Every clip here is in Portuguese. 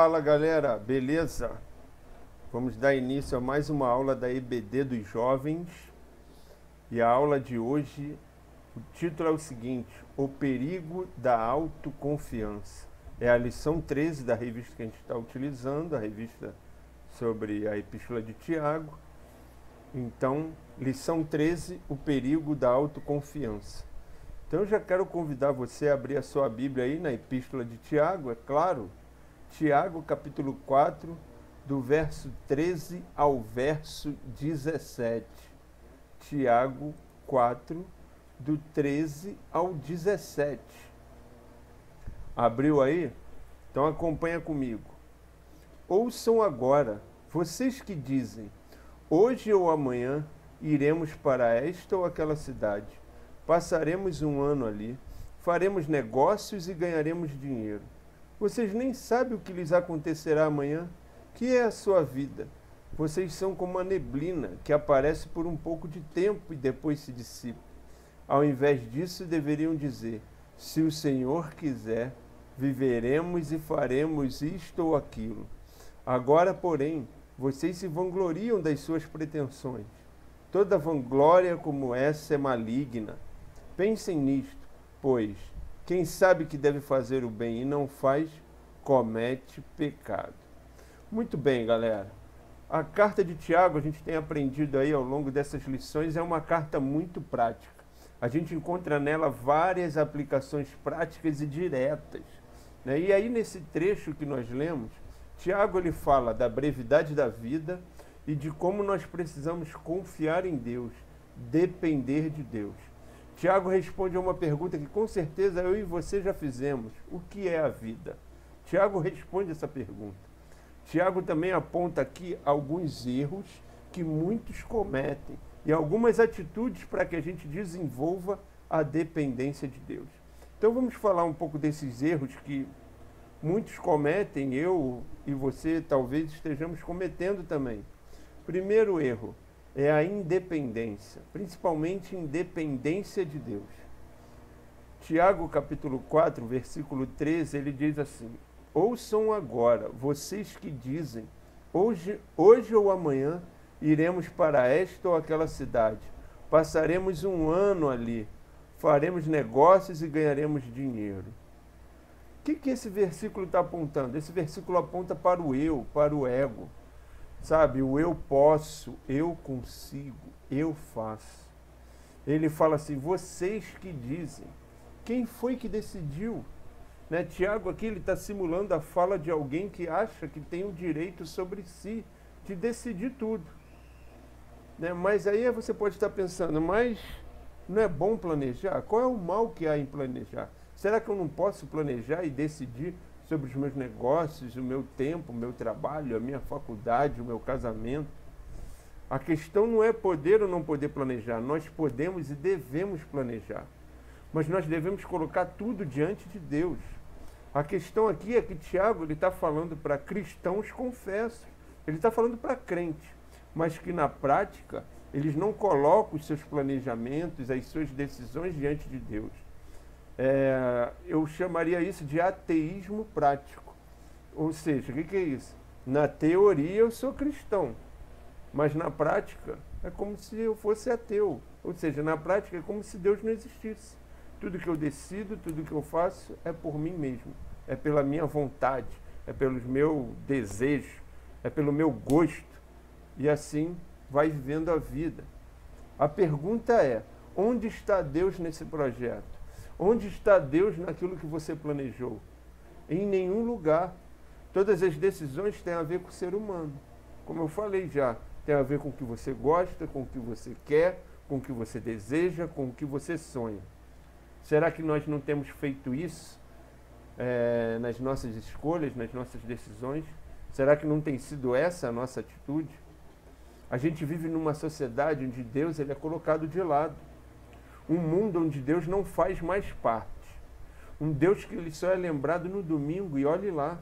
Fala galera, beleza? Vamos dar início a mais uma aula da EBD dos jovens. E a aula de hoje, o título é o seguinte: O perigo da autoconfiança. É a lição 13 da revista que a gente está utilizando, a revista sobre a Epístola de Tiago. Então, lição 13, o perigo da autoconfiança. Então eu já quero convidar você a abrir a sua Bíblia aí na Epístola de Tiago, é claro. Tiago, capítulo 4, do verso 13 ao verso 17. Tiago 4, do 13 ao 17. Abriu aí? Então acompanha comigo. Ouçam agora, vocês que dizem: hoje ou amanhã iremos para esta ou aquela cidade, passaremos um ano ali, faremos negócios e ganharemos dinheiro. Vocês nem sabem o que lhes acontecerá amanhã, que é a sua vida. Vocês são como a neblina, que aparece por um pouco de tempo e depois se dissipa. Ao invés disso, deveriam dizer: se o Senhor quiser, viveremos e faremos isto ou aquilo. Agora, porém, vocês se vangloriam das suas pretensões. Toda vanglória como essa é maligna. Pensem nisto, pois quem sabe que deve fazer o bem e não faz, comete pecado. Muito bem, galera. A carta de Tiago, a gente tem aprendido aí ao longo dessas lições, é uma carta muito prática. A gente encontra nela várias aplicações práticas e diretas, né? E aí nesse trecho que nós lemos, Tiago ele fala da brevidade da vida e de como nós precisamos confiar em Deus, depender de Deus. Tiago responde a uma pergunta que com certeza eu e você já fizemos: o que é a vida? Tiago responde essa pergunta. Tiago também aponta aqui alguns erros que muitos cometem e algumas atitudes para que a gente desenvolva a dependência de Deus. Então vamos falar um pouco desses erros que muitos cometem, eu e você talvez estejamos cometendo também. Primeiro erro é a independência, principalmente independência de Deus. Tiago capítulo 4, versículo 13, ele diz assim: ouçam agora, vocês que dizem, hoje ou amanhã iremos para esta ou aquela cidade, passaremos um ano ali, faremos negócios e ganharemos dinheiro. O que esse versículo está apontando? Esse versículo aponta para o eu, para o ego. Sabe, o eu posso, eu consigo, eu faço. Ele fala assim: vocês que dizem. Quem foi que decidiu? Né? Tiago aqui ele está simulando a fala de alguém que acha que tem o direito sobre si de decidir tudo. Né? Mas aí você pode estar pensando: mas não é bom planejar? Qual é o mal que há em planejar? Será que eu não posso planejar e decidir sobre os meus negócios, o meu tempo, o meu trabalho, a minha faculdade, o meu casamento? A questão não é poder ou não poder planejar. Nós podemos e devemos planejar, mas nós devemos colocar tudo diante de Deus. A questão aqui é que Tiago está falando para cristãos confessos, ele está falando para crentes, mas que na prática eles não colocam os seus planejamentos, as suas decisões diante de Deus. Eu chamaria isso de ateísmo prático. Ou seja, o que é isso? Na teoria eu sou cristão, mas na prática é como se eu fosse ateu. Ou seja, na prática é como se Deus não existisse. Tudo que eu decido, tudo que eu faço é por mim mesmo, é pela minha vontade, é pelo meu desejo, é pelo meu gosto. E assim vai vivendo a vida. A pergunta é: onde está Deus nesse projeto? Onde está Deus naquilo que você planejou? Em nenhum lugar. Todas as decisões têm a ver com o ser humano. Como eu falei já, tem a ver com o que você gosta, com o que você quer, com o que você deseja, com o que você sonha. Será que nós não temos feito isso nas nossas escolhas, nas nossas decisões? Será que não tem sido essa a nossa atitude? A gente vive numa sociedade onde Deus ele é colocado de lado. Um mundo onde Deus não faz mais parte. Um Deus que ele só é lembrado no domingo e olhe lá.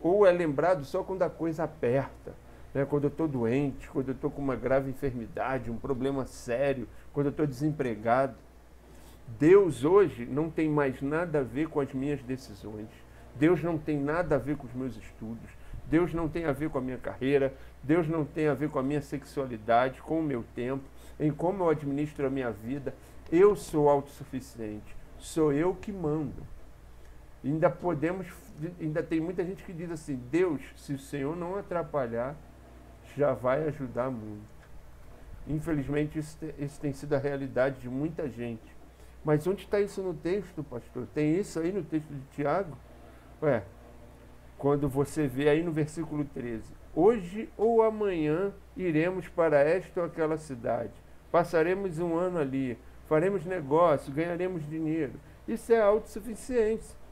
Ou é lembrado só quando a coisa aperta, né? Quando eu estou doente, quando eu estou com uma grave enfermidade, um problema sério, quando eu estou desempregado. Deus hoje não tem mais nada a ver com as minhas decisões. Deus não tem nada a ver com os meus estudos, Deus não tem a ver com a minha carreira, Deus não tem a ver com a minha sexualidade, com o meu tempo, em como eu administro a minha vida. Eu sou autossuficiente, sou eu que mando. Ainda tem muita gente que diz assim: Deus, se o Senhor não atrapalhar, já vai ajudar muito. Infelizmente, isso tem sido a realidade de muita gente. Mas onde está isso no texto, pastor? Tem isso aí no texto de Tiago? Quando você vê aí no versículo 13: hoje ou amanhã iremos para esta ou aquela cidade, passaremos um ano ali, faremos negócio, ganharemos dinheiro. Isso é autossuficiência.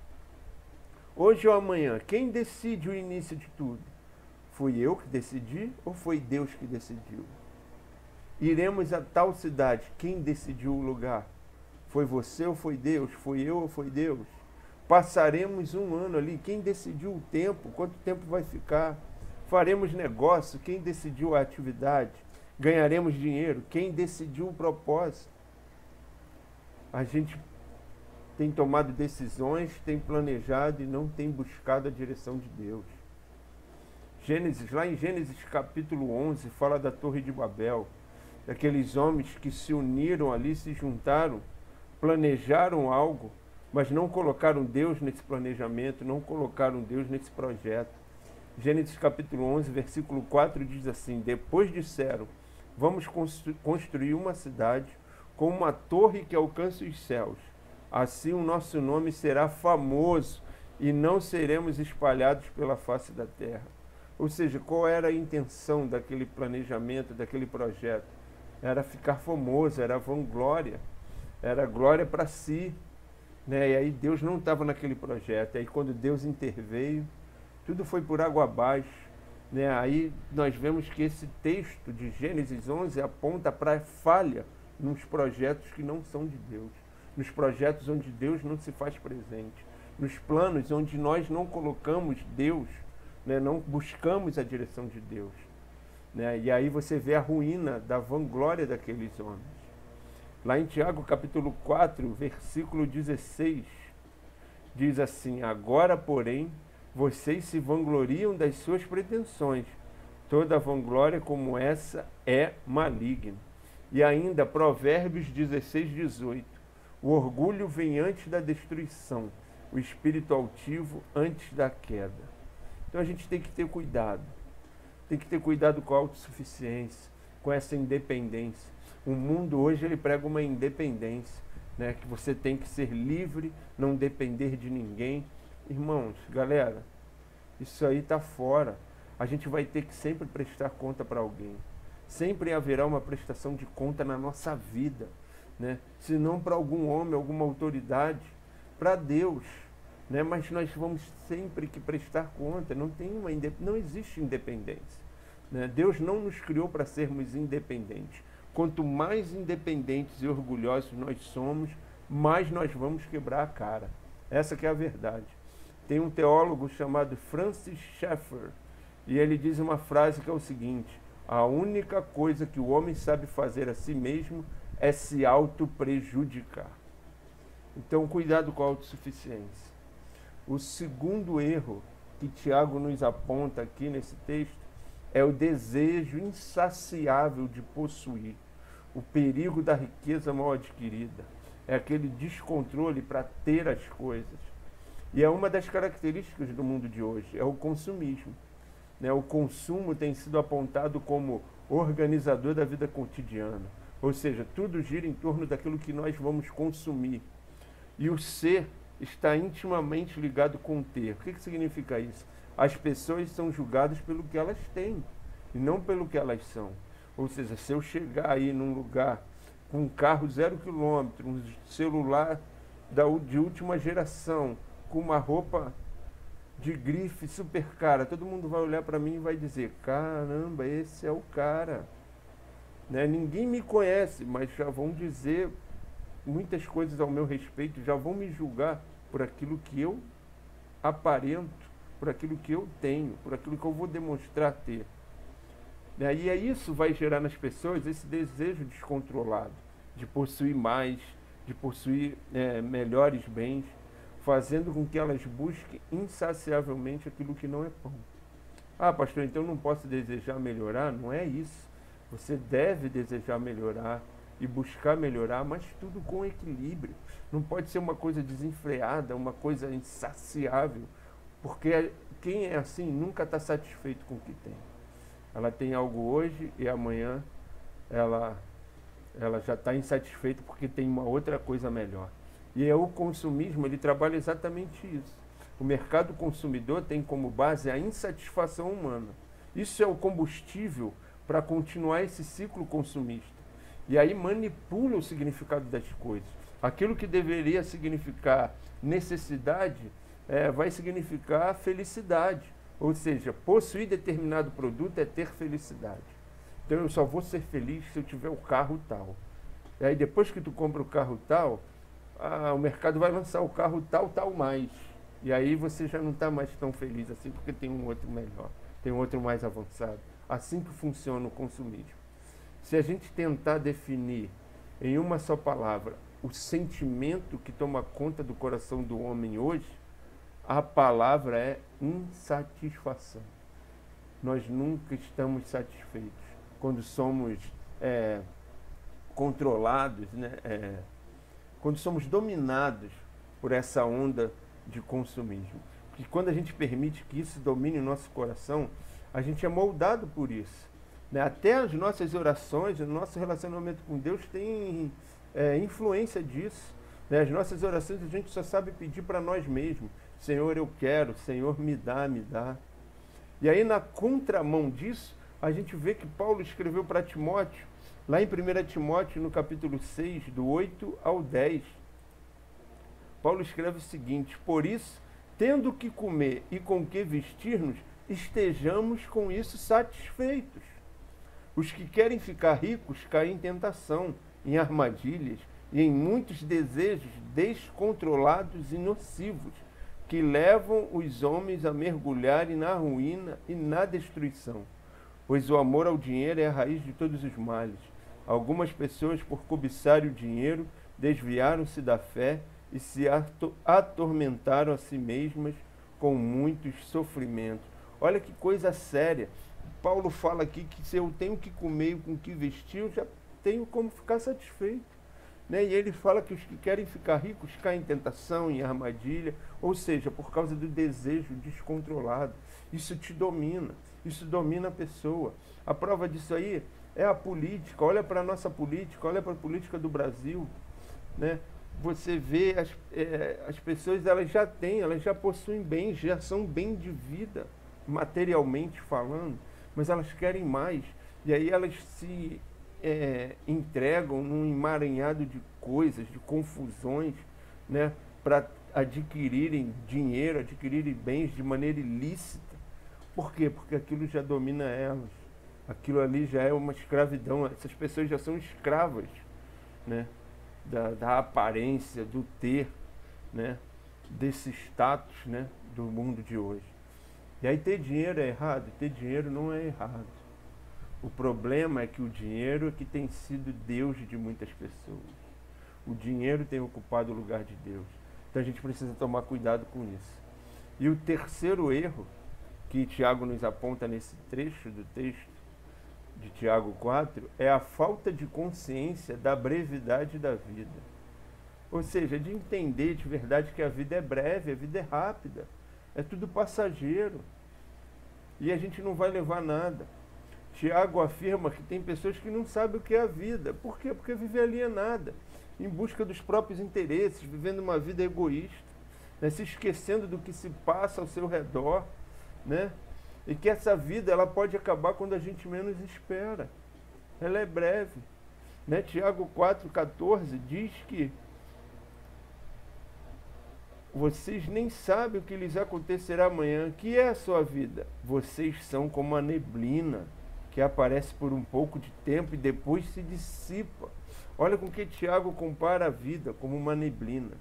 Hoje ou amanhã, quem decide o início de tudo? Fui eu que decidi ou foi Deus que decidiu? Iremos a tal cidade, quem decidiu o lugar? Foi você ou foi Deus? Foi eu ou foi Deus? Passaremos um ano ali, quem decidiu o tempo? Quanto tempo vai ficar? Faremos negócio, quem decidiu a atividade? Ganharemos dinheiro, quem decidiu o propósito? A gente tem tomado decisões, tem planejado e não tem buscado a direção de Deus. Lá em Gênesis capítulo 11, fala da Torre de Babel, daqueles homens que se uniram ali, se juntaram, planejaram algo, mas não colocaram Deus nesse planejamento, não colocaram Deus nesse projeto. Gênesis capítulo 11, versículo 4 diz assim: depois disseram, vamos construir uma cidade com uma torre que alcance os céus. Assim o nosso nome será famoso e não seremos espalhados pela face da terra. Ou seja, qual era a intenção daquele planejamento, daquele projeto? Era ficar famoso, era vanglória, era glória para si. E aí Deus não estava naquele projeto. Aí quando Deus interveio, tudo foi por água abaixo. Aí nós vemos que esse texto de Gênesis 11 aponta para a falha nos projetos que não são de Deus, nos projetos onde Deus não se faz presente, nos planos onde nós não colocamos Deus, não buscamos a direção de Deus. E aí você vê a ruína da vanglória daqueles homens. Lá em Tiago capítulo 4, versículo 16, diz assim: agora, porém, vocês se vangloriam das suas pretensões. Toda vanglória como essa é maligna. E ainda Provérbios 16, 18. O orgulho vem antes da destruição, o espírito altivo antes da queda. Então a gente tem que ter cuidado. Tem que ter cuidado com a autossuficiência, com essa independência. O mundo hoje ele prega uma independência, que você tem que ser livre, não depender de ninguém. Irmãos, galera, isso aí está fora. A gente vai ter que sempre prestar conta para alguém. Sempre haverá uma prestação de conta na nossa vida, se não para algum homem, alguma autoridade, para Deus. Mas nós vamos sempre que prestar conta. Não existe independência. Deus não nos criou para sermos independentes. Quanto mais independentes e orgulhosos nós somos, mais nós vamos quebrar a cara. Essa que é a verdade. Tem um teólogo chamado Francis Schaeffer, e ele diz uma frase que é o seguinte: a única coisa que o homem sabe fazer a si mesmo é se auto-prejudicar. Então, cuidado com a autossuficiência. O segundo erro que Tiago nos aponta aqui nesse texto é o desejo insaciável de possuir, o perigo da riqueza mal adquirida, é aquele descontrole para ter as coisas. E é uma das características do mundo de hoje, é o consumismo. O consumo tem sido apontado como organizador da vida cotidiana, ou seja, tudo gira em torno daquilo que nós vamos consumir. E o ser está intimamente ligado com o ter. O que significa isso? As pessoas são julgadas pelo que elas têm e não pelo que elas são. Ou seja, se eu chegar aí num lugar com um carro 0 km, um celular de última geração, com uma roupa de grife super cara, todo mundo vai olhar para mim e vai dizer: caramba, esse é o cara. Ninguém me conhece, mas já vão dizer muitas coisas ao meu respeito, já vão me julgar por aquilo que eu aparento, por aquilo que eu tenho, por aquilo que eu vou demonstrar ter. E aí isso vai gerar nas pessoas esse desejo descontrolado de possuir mais, de possuir melhores bens. fazendo com que elas busquem insaciavelmente aquilo que não é pão. Ah, pastor, então eu não posso desejar melhorar? Não é isso. Você deve desejar melhorar e buscar melhorar, mas tudo com equilíbrio. Não pode ser uma coisa desenfreada, uma coisa insaciável, porque quem é assim nunca está satisfeito com o que tem. Ela tem algo hoje e amanhã ela já está insatisfeita porque tem uma outra coisa melhor. E o consumismo, ele trabalha exatamente isso. O mercado consumidor tem como base a insatisfação humana. Isso é o combustível para continuar esse ciclo consumista. E aí manipula o significado das coisas. Aquilo que deveria significar necessidade vai significar felicidade. Ou seja, possuir determinado produto é ter felicidade. Então eu só vou ser feliz se eu tiver o carro tal. E aí depois que tu compra o carro tal, o mercado vai lançar o carro tal mais. E aí você já não está mais tão feliz assim, porque tem um outro melhor, tem um outro mais avançado. Assim que funciona o consumismo. Se a gente tentar definir em uma só palavra o sentimento que toma conta do coração do homem hoje, a palavra é insatisfação. Nós nunca estamos satisfeitos quando somos controlados, né? Quando somos dominados por essa onda de consumismo. Porque quando a gente permite que isso domine o nosso coração, a gente é moldado por isso. Né? Até as nossas orações, o nosso relacionamento com Deus tem influência disso. Né? As nossas orações a gente só sabe pedir para nós mesmos. Senhor, eu quero. Senhor, me dá, me dá. E aí, na contramão disso, a gente vê que Paulo escreveu para Timóteo, lá em 1 Timóteo, no capítulo 6, do 8 ao 10. Paulo escreve o seguinte: por isso, tendo o que comer e com que vestir-nos, estejamos com isso satisfeitos. Os que querem ficar ricos caem em tentação, em armadilhas e em muitos desejos descontrolados e nocivos, que levam os homens a mergulharem na ruína e na destruição. Pois o amor ao dinheiro é a raiz de todos os males. Algumas pessoas, por cobiçar o dinheiro, desviaram-se da fé e se atormentaram a si mesmas com muitos sofrimentos. Olha que coisa séria. Paulo fala aqui que se eu tenho que comer e com que vestir, eu já tenho como ficar satisfeito. Né? E ele fala que os que querem ficar ricos caem em tentação, em armadilha, ou seja, por causa do desejo descontrolado. Isso te domina, isso domina a pessoa. A prova disso aí é a política. Olha para a nossa política, olha para a política do Brasil. Né? Você vê as pessoas, elas já possuem bens, já são bem de vida, materialmente falando, mas elas querem mais. E aí elas se entregam num emaranhado de coisas, de confusões, né, para adquirirem dinheiro, adquirirem bens de maneira ilícita. Por quê? Porque aquilo já domina elas. Aquilo ali já é uma escravidão. Essas pessoas já são escravas, né, da aparência, do ter, né, desse status, né, do mundo de hoje. E aí ter dinheiro é errado? Ter dinheiro não é errado. O problema é que o dinheiro é que tem sido Deus de muitas pessoas. O dinheiro tem ocupado o lugar de Deus. Então a gente precisa tomar cuidado com isso. E o terceiro erro que Tiago nos aponta nesse trecho do texto de Tiago 4 é a falta de consciência da brevidade da vida. Ou seja, de entender de verdade que a vida é breve, a vida é rápida, é tudo passageiro. E a gente não vai levar nada. Tiago afirma que tem pessoas que não sabem o que é a vida. Por quê? Porque vive alienada, em busca dos próprios interesses, vivendo uma vida egoísta, né? Se esquecendo do que se passa ao seu redor, né? E que essa vida ela pode acabar quando a gente menos espera. Ela é breve. Né? Tiago 4,14 diz que vocês nem sabem o que lhes acontecerá amanhã. Que é a sua vida? Vocês são como a neblina, que aparece por um pouco de tempo e depois se dissipa. Olha com que Tiago compara a vida como uma neblina,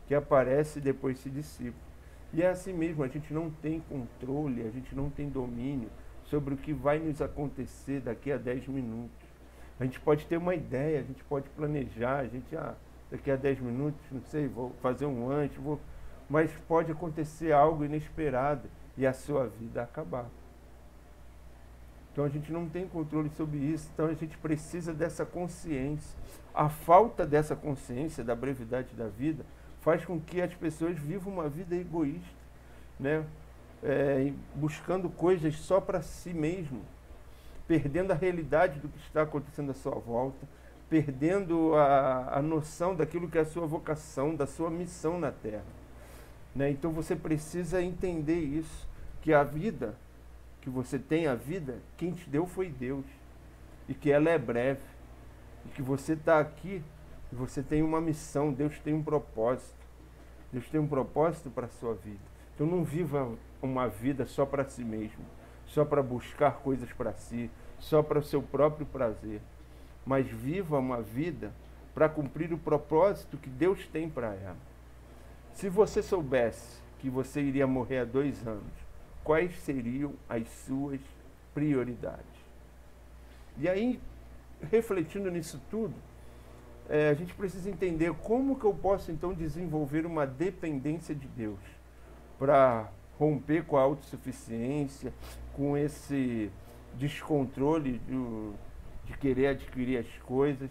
que aparece e depois se dissipa. E é assim mesmo, a gente não tem controle, a gente não tem domínio sobre o que vai nos acontecer daqui a 10 minutos. A gente pode ter uma ideia, a gente pode planejar, daqui a 10 minutos, não sei, vou fazer um lanche, vou mas pode acontecer algo inesperado e a sua vida acabar. Então a gente não tem controle sobre isso, então a gente precisa dessa consciência. A falta dessa consciência da brevidade da vida faz com que as pessoas vivam uma vida egoísta, né? Buscando coisas só para si mesmo, perdendo a realidade do que está acontecendo à sua volta, perdendo a noção daquilo que é a sua vocação, da sua missão na Terra, né? Então você precisa entender isso, que a vida, que você tem a vida, quem te deu foi Deus, e que ela é breve, e que você está aqui, e você tem uma missão, Deus tem um propósito, Deus tem um propósito para a sua vida. Então não viva uma vida só para si mesmo, só para buscar coisas para si, só para o seu próprio prazer, mas viva uma vida para cumprir o propósito que Deus tem para ela. Se você soubesse que você iria morrer há 2 anos, quais seriam as suas prioridades? E aí, refletindo nisso tudo, a gente precisa entender como que eu posso então desenvolver uma dependência de Deus para romper com a autossuficiência, com esse descontrole de querer adquirir as coisas,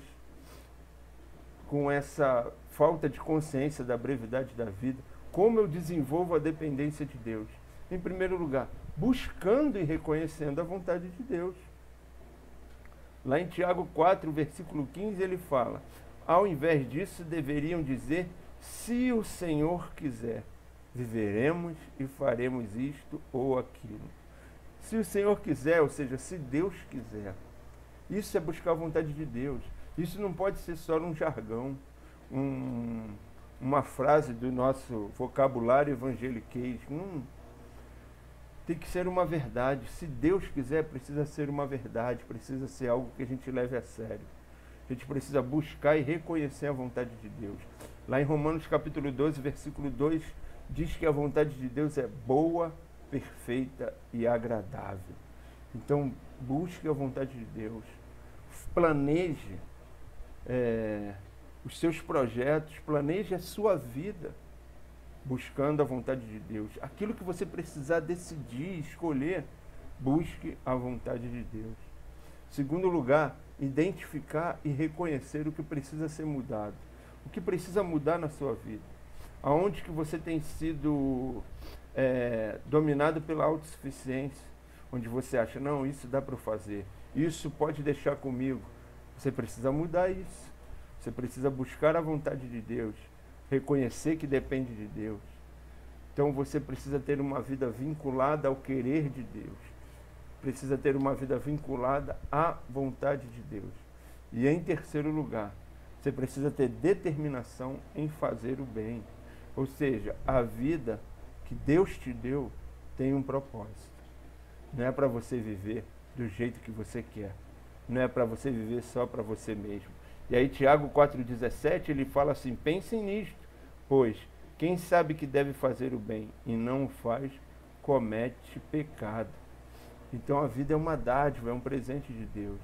com essa falta de consciência da brevidade da vida. Como eu desenvolvo a dependência de Deus? Em primeiro lugar, buscando e reconhecendo a vontade de Deus. Lá em Tiago 4, versículo 15, ele fala: ao invés disso, deveriam dizer, se o Senhor quiser, viveremos e faremos isto ou aquilo. Se o Senhor quiser, ou seja, se Deus quiser. Isso é buscar a vontade de Deus. Isso não pode ser só um jargão, uma frase do nosso vocabulário evangeliquez. Tem que ser uma verdade. Se Deus quiser, precisa ser uma verdade, precisa ser algo que a gente leve a sério. A gente precisa buscar e reconhecer a vontade de Deus. Lá em Romanos capítulo 12, versículo 2, diz que a vontade de Deus é boa, perfeita e agradável. Então, busque a vontade de Deus. Planeje os seus projetos, planeje a sua vida, buscando a vontade de Deus. Aquilo que você precisar decidir, escolher, busque a vontade de Deus. Segundo lugar, identificar e reconhecer o que precisa ser mudado. O que precisa mudar na sua vida. Aonde que você tem sido dominado pela autossuficiência, onde você acha, não, isso dá para eu fazer, isso pode deixar comigo. Você precisa mudar isso. Você precisa buscar a vontade de Deus, reconhecer que depende de Deus. Então você precisa ter uma vida vinculada ao querer de Deus. Precisa ter uma vida vinculada à vontade de Deus. E em terceiro lugar, você precisa ter determinação em fazer o bem. Ou seja, a vida que Deus te deu tem um propósito. Não é para você viver do jeito que você quer. Não é para você viver só para você mesmo. E aí Tiago 4,17, ele fala assim, pensem nisto, pois quem sabe que deve fazer o bem e não o faz, comete pecado. Então a vida é uma dádiva, é um presente de Deus.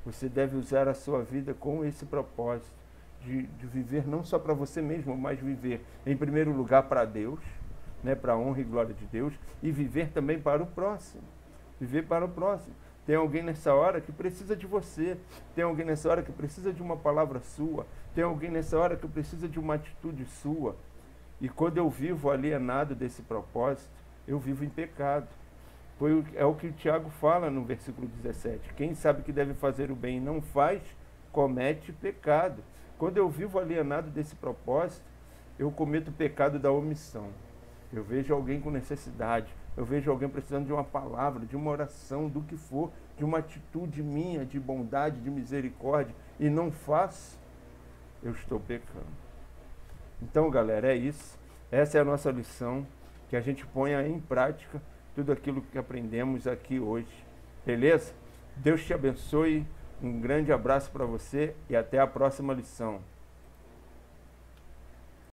Você deve usar a sua vida com esse propósito, de viver não só para você mesmo, mas viver em primeiro lugar para Deus, né, para a honra e glória de Deus, e viver também para o próximo. Viver para o próximo. Tem alguém nessa hora que precisa de você. Tem alguém nessa hora que precisa de uma palavra sua. Tem alguém nessa hora que precisa de uma atitude sua. E quando eu vivo alienado desse propósito, eu vivo em pecado. É o que o Tiago fala no versículo 17. Quem sabe que deve fazer o bem e não faz, comete pecado. Quando eu vivo alienado desse propósito, eu cometo o pecado da omissão. Eu vejo alguém com necessidade, eu vejo alguém precisando de uma palavra, de uma oração, do que for, de uma atitude minha, de bondade, de misericórdia, e não faço, eu estou pecando. Então, galera, é isso. Essa é a nossa lição, que a gente ponha em prática tudo aquilo que aprendemos aqui hoje. Beleza? Deus te abençoe, um grande abraço para você e até a próxima lição.